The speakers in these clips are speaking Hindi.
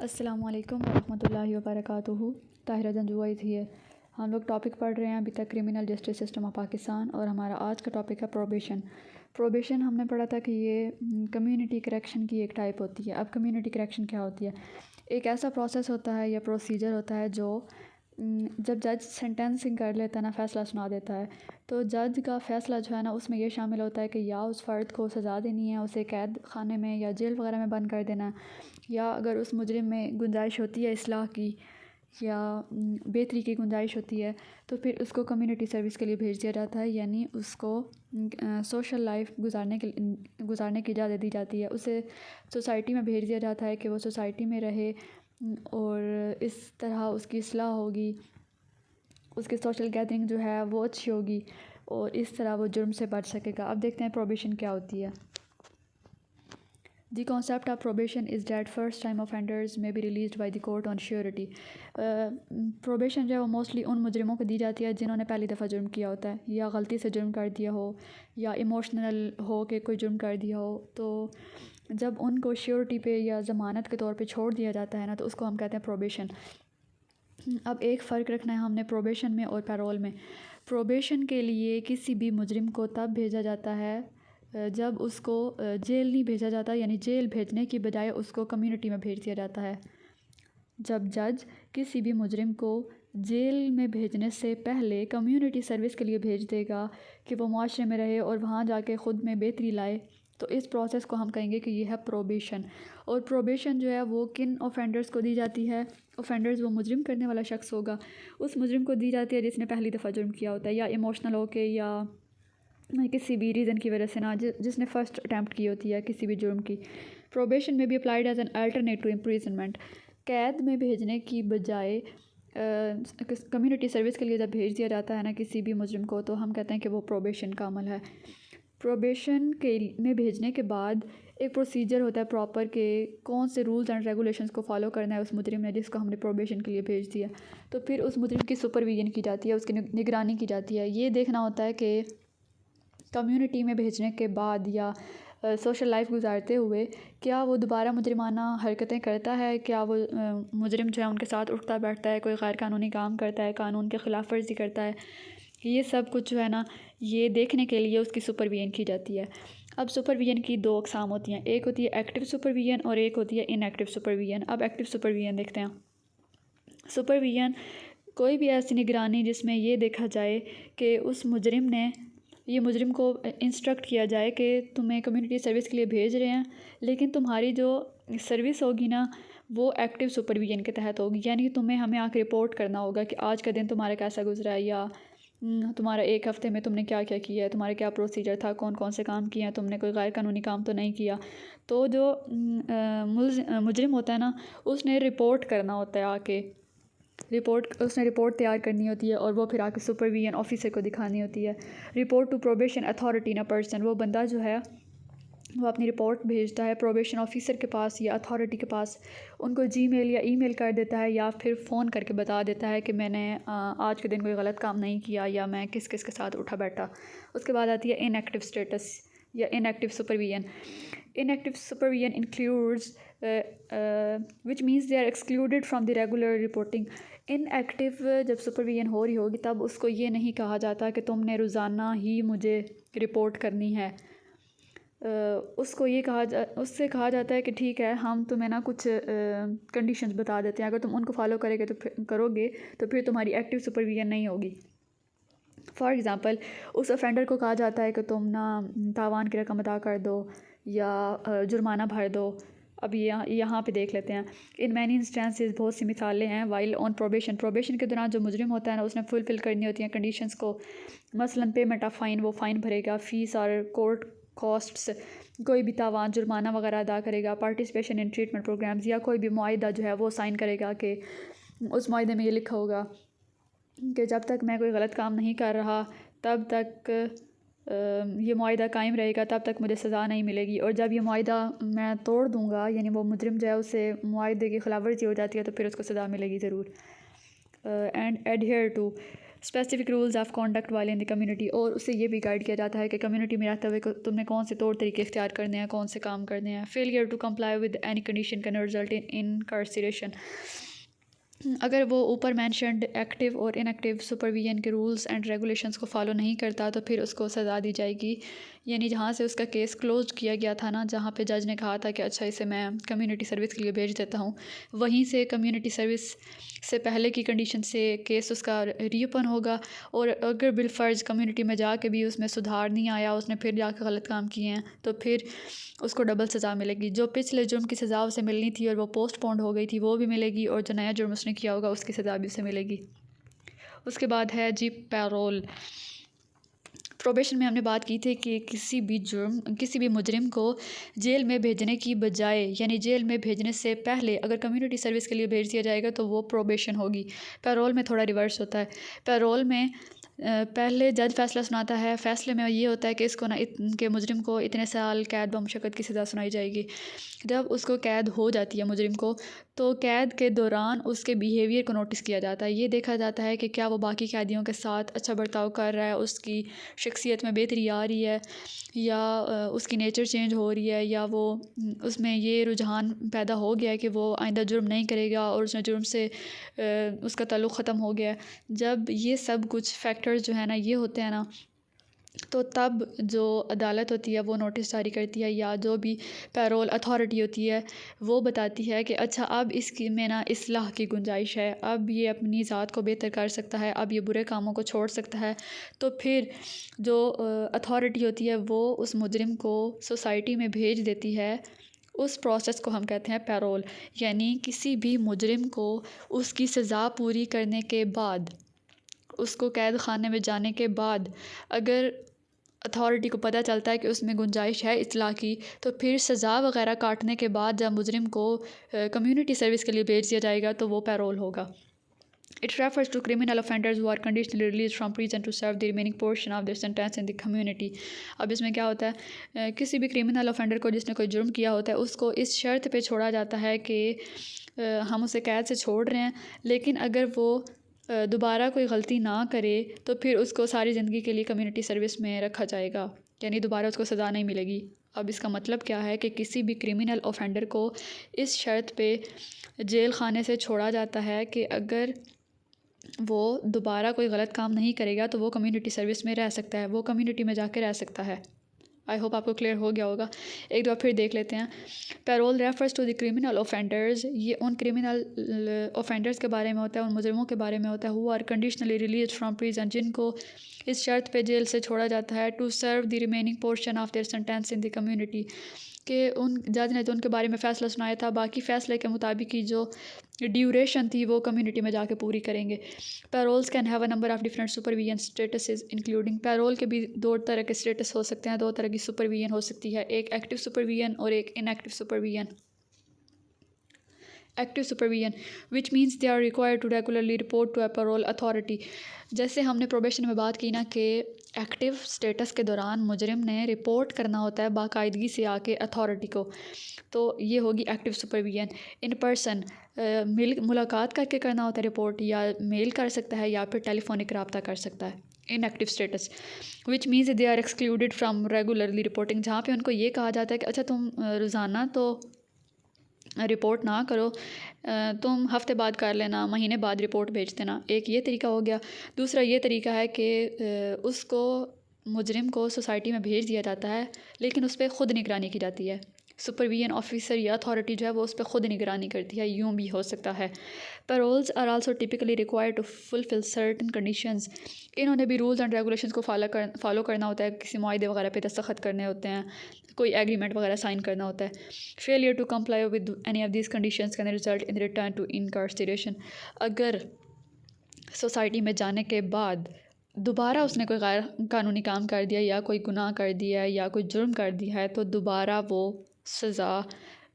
अस्सलामुअलैकुम वरहमतुल्लाहि वबरकातुहू। ताहिरा जंजुआ थी है। हम लोग टॉपिक पढ़ रहे हैं अभी तक criminal justice system of Pakistan, और हमारा आज का टॉपिक है प्रोबेशन। प्रोबेशन हमने पढ़ा था कि ये कम्युनिटी करेक्शन की एक टाइप होती है। अब कम्युनिटी करेक्शन क्या होती है? एक ऐसा प्रोसेस होता है या प्रोसीजर होता है जो जब जज सेंटेंसिंग कर लेता है ना, फ़ैसला सुना देता है, तो जज का फ़ैसला जो है ना, उसमें ये शामिल होता है कि या उस फ़र्द को सज़ा देनी है, उसे कैद खाने में या जेल वगैरह में बंद कर देना है, या अगर उस मुजरिम में गुंजाइश होती है इस्लाह की या बेहतरी की गुंजाइश होती है, तो फिर उसको कम्युनिटी सर्विस के लिए भेज दिया जाता है। यानी उसको सोशल लाइफ गुजारने की इजाज़त दी जाती है। उसे सोसाइटी में भेज दिया जाता है कि वो सोसाइटी में रहे और इस तरह उसकी इस्लाह होगी, उसकी सोशल गैदरिंग जो है वो अच्छी होगी और इस तरह वो जुर्म से बच सकेगा। अब देखते हैं प्रोबेशन क्या होती है। The concept of probation is that first time offenders may be released by the court on surety. Probation जो है वो मोस्टली उन मुजरिमों को दी जाती है जिन्होंने पहली दफ़ा जुर्म किया होता है, या गलती से जुर्म कर दिया हो, या इमोशनल हो के कोई जुर्म कर दिया हो। तो जब उनको श्योरिटी पे या ज़मानत के तौर पे छोड़ दिया जाता है ना, तो उसको हम कहते हैं प्रोबेशन। अब एक फ़र्क रखना है हमने प्रोबेशन में और पैरोल में। प्रोबेशन के लिए किसी भी मुजरिम को तब भेजा जाता है जब उसको जेल नहीं भेजा जाता, यानी जेल भेजने की बजाय उसको कम्युनिटी में भेज दिया जाता है। जब जज किसी भी मुजरिम को जेल में भेजने से पहले कम्युनिटी सर्विस के लिए भेज देगा कि वो मुआशरे में रहे और वहाँ जाके ख़ुद में बेहतरी लाए, तो इस प्रोसेस को हम कहेंगे कि ये है प्रोबेशन। और प्रोबेशन जो है वो किन ऑफेंडर्स को दी जाती है? ऑफेंडर्स वो मुजरिम करने वाला शख्स होगा, उस मुजरिम को दी जाती है जिसने पहली दफ़ा जुर्म किया होता है, या इमोशनल होके या किसी भी रीज़न की वजह से ना, जिसने फ़र्स्ट अटैम्प्ट की होती है किसी भी जुर्म की। प्रोबेशन में भी applied as an alternate to imprisonment. कैद में भेजने की बजाय कम्युनिटी सर्विस के लिए जब भेज दिया जाता है ना किसी भी मुजरिम को, तो हम कहते हैं कि वो प्रोबेशन का अमल है। प्रोबेशन के में भेजने के बाद एक प्रोसीजर होता है प्रॉपर के कौन से रूल्स एंड रेगुलेशंस को फॉलो करना है उस मुजरिम ने जिसको हमने प्रोबेशन के लिए भेज दिया। तो फिर उस मुजरिम की सुपरविजन की जाती है, उसकी निगरानी की जाती है। ये देखना होता है कि कम्युनिटी में भेजने के बाद या सोशल लाइफ गुजारते हुए क्या वो दोबारा मुजरिमाना हरकतें करता है, क्या वो मुजरिम जो है उनके साथ उठता बैठता है, कोई गैर कानूनी काम करता है, कानून के ख़िलाफ़ वर्जी करता है। ये सब कुछ जो है ना, ये देखने के लिए उसकी सुपरविजन की जाती है। अब सुपरविजन की दो अक़साम होती हैं, एक होती है एक्टिव सुपरविजन और एक होती है इनएक्टिव सुपरविजन। अब एक्टिव सुपरविजन देखते हैं। सुपरविजन कोई भी ऐसी निगरानी जिसमें ये देखा जाए कि उस मुजरिम ने, ये मुजरिम को इंस्ट्रक्ट किया जाए कि तुम्हें कम्युनिटी सर्विस के लिए भेज रहे हैं, लेकिन तुम्हारी जो सर्विस होगी ना वो एक्टिव सुपरविजन के तहत होगी। यानी तुम्हें हमें आके रिपोर्ट करना होगा कि आज का दिन तुम्हारा कैसा गुजरा है, या तुम्हारा एक हफ़्ते में तुमने क्या क्या किया है, तुम्हारा क्या प्रोसीजर था, कौन कौन से काम किए हैं, तुमने कोई गैर कानूनी काम तो नहीं किया। तो जो मुजरिम होता है ना, उसने रिपोर्ट करना होता है आके, उसने रिपोर्ट तैयार करनी होती है और वो फिर आके सुपरविजन ऑफिसर को दिखानी होती है। रिपोर्ट टू प्रोबेशन अथॉरिटी ना पर्सन, वो बंदा जो है वो अपनी रिपोर्ट भेजता है प्रोबेशन ऑफिसर के पास या अथॉरिटी के पास। उनको जीमेल या ईमेल कर देता है या फिर फ़ोन करके बता देता है कि मैंने आज के दिन कोई गलत काम नहीं किया या मैं किस किस के साथ उठा बैठा। उसके बाद आती है इनएक्टिव स्टेटस या inactive supervision. Inactive supervision includes which means they are excluded from the regular reporting. Inactive जब सुपरविजन हो रही होगी तब उसको ये नहीं कहा जाता कि तुमने रोज़ाना ही मुझे रिपोर्ट करनी है। उसको ये उससे कहा जाता है कि ठीक है, हम तुम्हें ना कुछ कंडीशंस बता देते हैं, अगर तुम उनको फॉलो करोगे तो फिर तुम्हारी एक्टिव सुपरविजन नहीं होगी। फॉर एग्ज़ाम्पल, उस ऑफेंडर को कहा जाता है कि तुम ना तावान की रकम अदा कर दो या जुर्माना भर दो। अब यहाँ पे देख लेते हैं। इन मैनी इंस्टेंसेस बहुत सी मिसालें हैं। वाइल ऑन प्रोबेशन के दौरान जो मुजरिम होता है ना, उसने फुलफ़िल करनी होती हैं कंडीशंस को। मसलन पेमेंट ऑफ फ़ाइन, वो फ़ाइन भरेगा, फ़ीस और कोर्ट कॉस्ट्स, कोई भी तावान जुर्माना वगैरह अदा करेगा, पार्टिसिपेशन इन ट्रीटमेंट प्रोग्राम्स, या कोई भी मुआहिदा जो है वो साइन करेगा कि उस मुआहिदे में ये लिखा होगा कि जब तक मैं कोई गलत काम नहीं कर रहा तब तक ये मुआहिदा कायम रहेगा, तब तक मुझे सज़ा नहीं मिलेगी, और जब ये मुआहिदा मैं तोड़ दूँगा, यानी वो मुजरिम जो है उससे मुआहिदे की खिलाफ वर्जी हो जाती है, तो फिर उसको सज़ा मिलेगी ज़रूर। And adhere to specific rules of conduct वाले इन द कम्युनिटी, और उससे ये भी गाइड किया जाता है कि कम्युनिटी में रहते हुए तुमने कौन से तौर तरीके इख्तियार करने हैं, कौन से काम करने हैं। Failure to comply with any condition can result in incarceration. अगर वो ऊपर मैंशनड एक्टिव और इनएक्टिव सुपरविजन के रूल्स एंड रेगुलेशंस को फॉलो नहीं करता तो फिर उसको सज़ा दी जाएगी। यानी जहाँ से उसका केस क्लोज किया गया था ना, जहाँ पे जज ने कहा था कि अच्छा इसे मैं कम्युनिटी सर्विस के लिए भेज देता हूँ, वहीं से कम्युनिटी सर्विस से पहले की कंडीशन से केस उसका रीओपन होगा। और अगर बिलफर्ज कम्युनिटी में जाके भी उसमें सुधार नहीं आया, उसने फिर जाकर गलत काम किए हैं, तो फिर उसको डबल सज़ा मिलेगी। जो पिछले जुर्म की सज़ा उसे मिलनी थी और वो पोस्टपोन्ड हो गई थी, वो भी मिलेगी, और जो नया जुर्म उसने किया होगा उसकी सज़ा भी उसे मिलेगी। उसके बाद है जी पैरोल। प्रोबेशन में हमने बात की थी कि किसी भी मुजरिम को जेल में भेजने की बजाय, यानी जेल में भेजने से पहले अगर कम्युनिटी सर्विस के लिए भेज दिया जाएगा तो वो प्रोबेशन होगी। पैरोल में थोड़ा रिवर्स होता है। पैरोल में पहले जज फैसला सुनाता है। फ़ैसले में ये होता है कि इसको ना इनके मुजरिम को इतने साल कैद बमुशक्क़त की सज़ा सुनाई जाएगी। जब उसको कैद हो जाती है मुजरिम को, तो कैद के दौरान उसके बिहेवियर को नोटिस किया जाता है। ये देखा जाता है कि क्या वो बाकी कैदियों के साथ अच्छा बर्ताव कर रहा है, उसकी शख्सियत में बेहतरी आ रही है, या उसकी नेचर चेंज हो रही है, या वो उसमें ये रुझान पैदा हो गया है कि वो आइंदा जुर्म नहीं करेगा और उसने जुर्म से उसका ताल्लुक़ ख़त्म हो गया है। जब ये सब कुछ फैक्टर्स जो है ना ये होते हैं ना, तो तब जो अदालत होती है वो नोटिस जारी करती है, या जो भी पैरोल अथॉरिटी होती है वो बताती है कि अच्छा अब इसकी में ना इस्लाह की गुंजाइश है, अब ये अपनी ज़ात को बेहतर कर सकता है, अब ये बुरे कामों को छोड़ सकता है। तो फिर जो अथॉरिटी होती है वो उस मुजरिम को सोसाइटी में भेज देती है। उस प्रोसेस को हम कहते हैं पैरोल। यानी किसी भी मुजरिम को उसकी सज़ा पूरी करने के बाद, उसको कैद खाने में जाने के बाद, अगर अथॉरिटी को पता चलता है कि उसमें गुंजाइश है इस्लाह की, तो फिर सज़ा वगैरह काटने के बाद जब मुजरिम को कम्युनिटी सर्विस के लिए भेज दिया जाएगा तो वो पैरोल होगा। It refers to criminal offenders who are conditionally released from prison to serve the remaining portion of their sentence in the community. अब इसमें क्या होता है, किसी भी क्रिमिनल ऑफेंडर को जिसने कोई जुर्म किया होता है उसको इस शर्त पे छोड़ा जाता है कि हम उसे कैद से छोड़ रहे हैं, लेकिन अगर वो दोबारा कोई गलती ना करे तो फिर उसको सारी ज़िंदगी के लिए कम्युनिटी सर्विस में रखा जाएगा, यानी दोबारा उसको सज़ा नहीं मिलेगी। अब इसका मतलब क्या है कि किसी भी क्रिमिनल ऑफेंडर को इस शर्त पे जेल खाने से छोड़ा जाता है कि अगर वो दोबारा कोई गलत काम नहीं करेगा तो वो कम्युनिटी सर्विस में रह सकता है, वो कम्युनिटी में जाके रह सकता है। आई होप आपको क्लियर हो गया होगा। एक दफ़ा फिर देख लेते हैं। Parole refers to the criminal offenders, ये उन क्रिमिनल ऑफेंडर्स के बारे में होता है, उन मुजरिमों के बारे में होता है who are conditionally release from prison, जिनको इस शर्त पे जेल से छोड़ा जाता है to serve the remaining portion of their sentence in the community, कि उन जज ने तो उनके बारे में फ़ैसला सुनाया था, बाकी फ़ैसले के मुताबिक ही जो ड्यूरेशन थी वो कम्युनिटी में जाके पूरी करेंगे। Paroles can have a number of different supervision statuses including, parole के भी दो तरह के स्टेटस हो सकते हैं, दो तरह की सुपरविजन हो सकती है, एक एक्टिव सुपरविजन और एक inactive supervision. Active supervision which means they are required to regularly report to a parole authority. जैसे हमने प्रोबेशन में बात की ना कि एक्टिव स्टेटस के दौरान मुजरिम ने रिपोर्ट करना होता है बाकायदगी से आके अथॉरिटी को, तो ये होगी एक्टिव सुपरविजन। इन पर्सन मुलाकात करके करना होता है रिपोर्ट, या मेल कर सकता है या फिर टेलीफोनिक रब्ता कर सकता है। Inactive status which means they are excluded from regularly reporting, जहाँ पे उनको ये कहा जाता है कि अच्छा तुम रोज़ाना तो रिपोर्ट ना करो, तुम हफ्ते बाद कर लेना, महीने बाद रिपोर्ट भेज देना। एक ये तरीका हो गया। दूसरा ये तरीका है कि उसको मुजरिम को सोसाइटी में भेज दिया जाता है, लेकिन उस पर ख़ुद निगरानी की जाती है। सुपरविजन ऑफिसर या अथॉरिटी जो है वो उस पर ख़ुद निगरानी करती है, यूँ भी हो सकता है। Paroles are also typically required to fulfill certain conditions, इन्होंने भी रूल्स एंड रेगुलेशंस को फॉलो करना होता है, किसी मुआहदे वगैरह पे दस्तखत करने होते हैं, कोई एग्रीमेंट वगैरह साइन करना होता है। Failure to comply with any of these conditions can result in return to incarceration, अगर सोसाइटी में जाने के बाद दोबारा उसने कोई गैर कानूनी काम कर दिया, या कोई गुनाह कर दिया, या कोई जुर्म कर दिया है, तो दोबारा वो सज़ा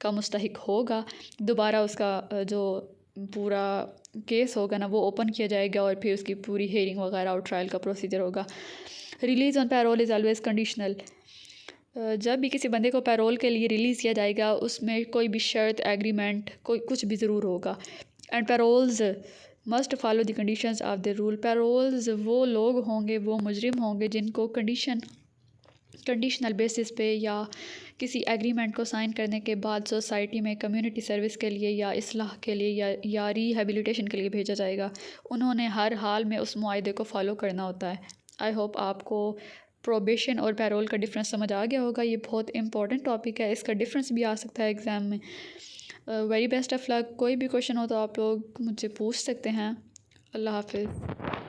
का मुस्तहिक होगा। दोबारा उसका जो पूरा केस होगा ना वो ओपन किया जाएगा और फिर उसकी पूरी हेयरिंग वगैरह और ट्रायल का प्रोसीजर होगा। Release on parole is always conditional, जब भी किसी बंदे को पैरोल के लिए रिलीज़ किया जाएगा उसमें कोई भी शर्त एग्रीमेंट कोई कुछ भी ज़रूर होगा। And paroles must follow the conditions of the rule. Paroles वो लोग होंगे, वो मुजरिम होंगे जिनको कंडीशनल बेसिस पे या किसी एग्रीमेंट को साइन करने के बाद सोसाइटी में कम्युनिटी सर्विस के लिए या इस्लाह के लिए या रिहेबिलिटेशन के लिए भेजा जाएगा। उन्होंने हर हाल में उस मुआहदे को फॉलो करना होता है। आई होप आपको प्रोबेशन और पैरोल का डिफरेंस समझ आ गया होगा। ये बहुत इंपॉर्टेंट टॉपिक है, इसका डिफरेंस भी आ सकता है एग्ज़ाम में। Very best of luck. कोई भी क्वेश्चन हो तो आप लोग मुझसे पूछ सकते हैं। अल्लाह हाफिज़।